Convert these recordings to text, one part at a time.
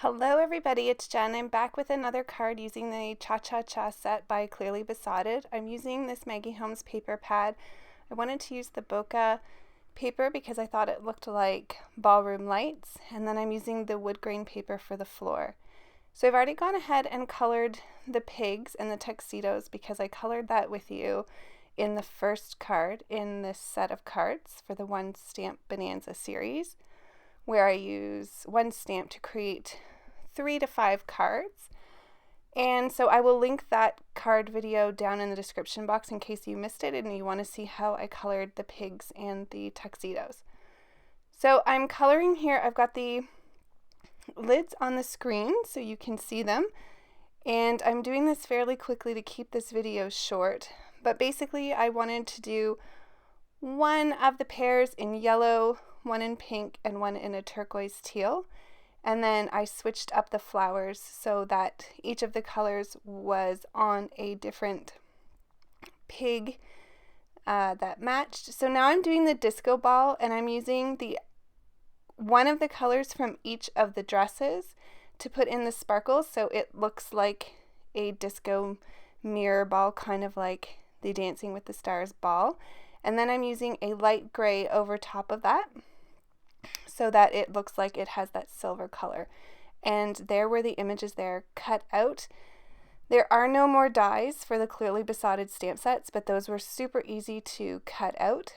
Hello everybody, it's Jen. I'm back with another card using the ChaChaCha set by Clearly Besotted. I'm using this Maggie Holmes paper pad. I wanted to use the bokeh paper because I thought it looked like ballroom lights, and then I'm using the wood grain paper for the floor. So I've already gone ahead and colored the pigs and the tuxedos because I colored that with you in the first card in this set of cards for the One Stamp Bonanza Series, where I use one stamp to create 3 to 5 cards. And so I will link that card video down in the description box in case you missed it and you want to see how I colored the pigs and the tuxedos. So I'm coloring here. I've got the lids on the screen so you can see them, and I'm doing this fairly quickly to keep this video short, but basically I wanted to do one of the pairs in yellow, one in pink, and one in a turquoise teal. And then I switched up the flowers so that each of the colors was on a different pig that matched. So now I'm doing the disco ball, and I'm using one of the colors from each of the dresses to put in the sparkles so it looks like a disco mirror ball, kind of like the Dancing with the Stars ball. And then I'm using a light gray over top of that so that it looks like it has that silver color. And there were the images there cut out. There are no more dies for the Clearly Besotted stamp sets, but those were super easy to cut out.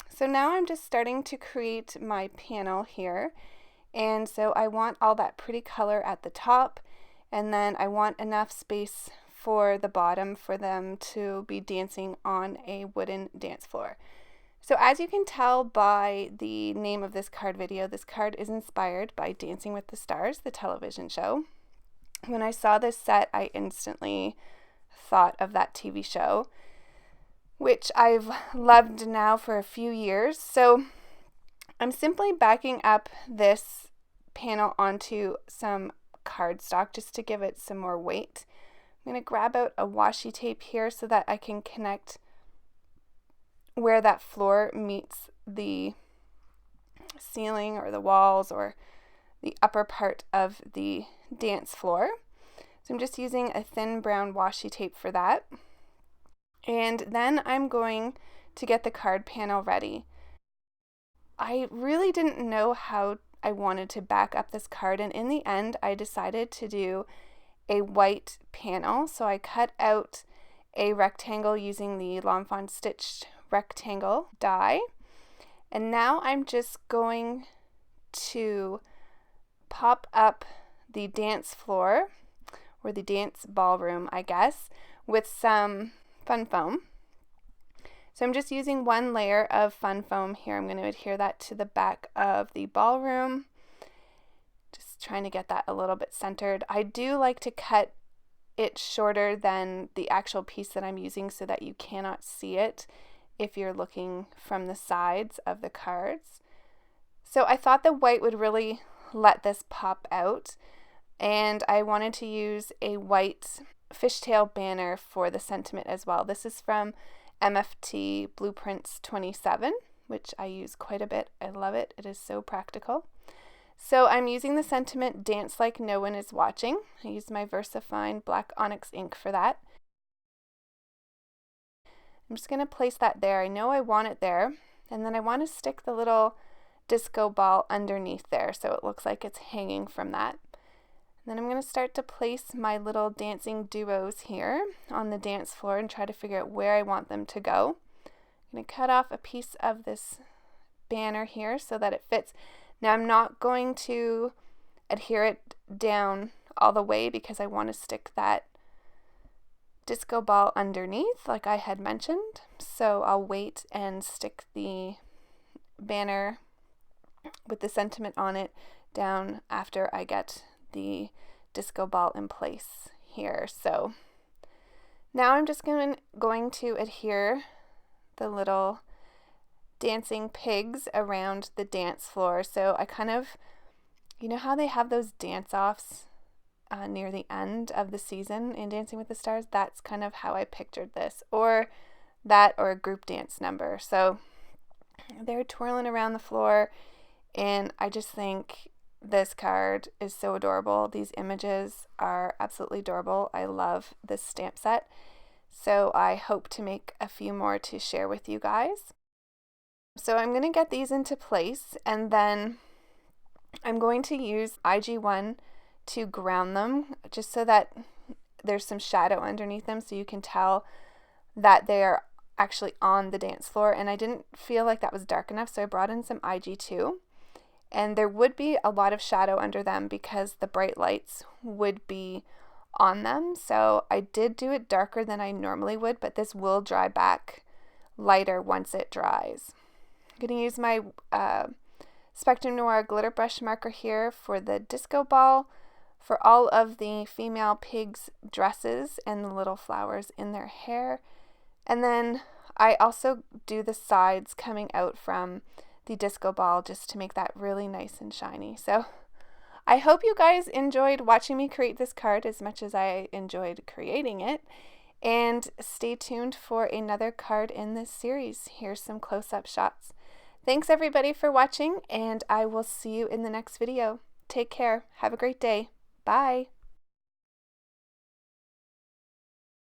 So now I'm just starting to create my panel here. And so I want all that pretty color at the top, and then I want enough space for the bottom for them to be dancing on a wooden dance floor. So as you can tell by the name of this card video, this card is inspired by Dancing with the Stars, the television show. When I saw this set, I instantly thought of that TV show, which I've loved now for a few years. So I'm simply backing up this panel onto some cardstock just to give it some more weight. I'm going to grab out a washi tape here so that I can connect where that floor meets the ceiling or the walls or the upper part of the dance floor. So I'm just using a thin brown washi tape for that. And then I'm going to get the card panel ready. I really didn't know how I wanted to back up this card, and in the end I decided to do a white panel. So I cut out a rectangle using the L'Enfant Stitched rectangle die, and now I'm just going to pop up the dance floor, or the dance ballroom I guess, with some fun foam. So I'm just using one layer of fun foam here. I'm going to adhere that to the back of the ballroom, just trying to get that a little bit centered. I do like to cut it shorter than the actual piece that I'm using so that you cannot see it if you're looking from the sides of the cards. So I thought the white would really let this pop out, and I wanted to use a white fishtail banner for the sentiment as well. This is from MFT Blueprints 27, which I use quite a bit. I love it. It is so practical. So I'm using the sentiment "Dance Like No One Is Watching." I used my VersaFine black onyx ink for that. I'm just going to place that there. I know I want it there. And then I want to stick the little disco ball underneath there so it looks like it's hanging from that. And then I'm going to start to place my little dancing duos here on the dance floor and try to figure out where I want them to go. I'm going to cut off a piece of this banner here so that it fits. Now I'm not going to adhere it down all the way because I want to stick that disco ball underneath like I had mentioned. So I'll wait and stick the banner with the sentiment on it down after I get the disco ball in place here. So now I'm just going to adhere the little dancing pigs around the dance floor. So I kind of, you know how they have those dance-offs near the end of the season in Dancing with the Stars? That's kind of how I pictured this, or that, or a group dance number. So they're twirling around the floor, and I just think this card is so adorable. These images are absolutely adorable. I love this stamp set. So I hope to make a few more to share with you guys. So I'm going to get these into place, and then I'm going to use IG1 to ground them just so that there's some shadow underneath them so you can tell that they're actually on the dance floor. And I didn't feel like that was dark enough, so I brought in some IG2. And there would be a lot of shadow under them because the bright lights would be on them. So I did do it darker than I normally would, but this will dry back lighter once it dries. I'm going to use my Spectrum Noir glitter brush marker here for the disco ball, for all of the female pigs' dresses and the little flowers in their hair. And then I also do the sides coming out from the disco ball just to make that really nice and shiny. So I hope you guys enjoyed watching me create this card as much as I enjoyed creating it. And stay tuned for another card in this series. Here's some close-up shots. Thanks everybody for watching, and I will see you in the next video. Take care. Have a great day. Bye.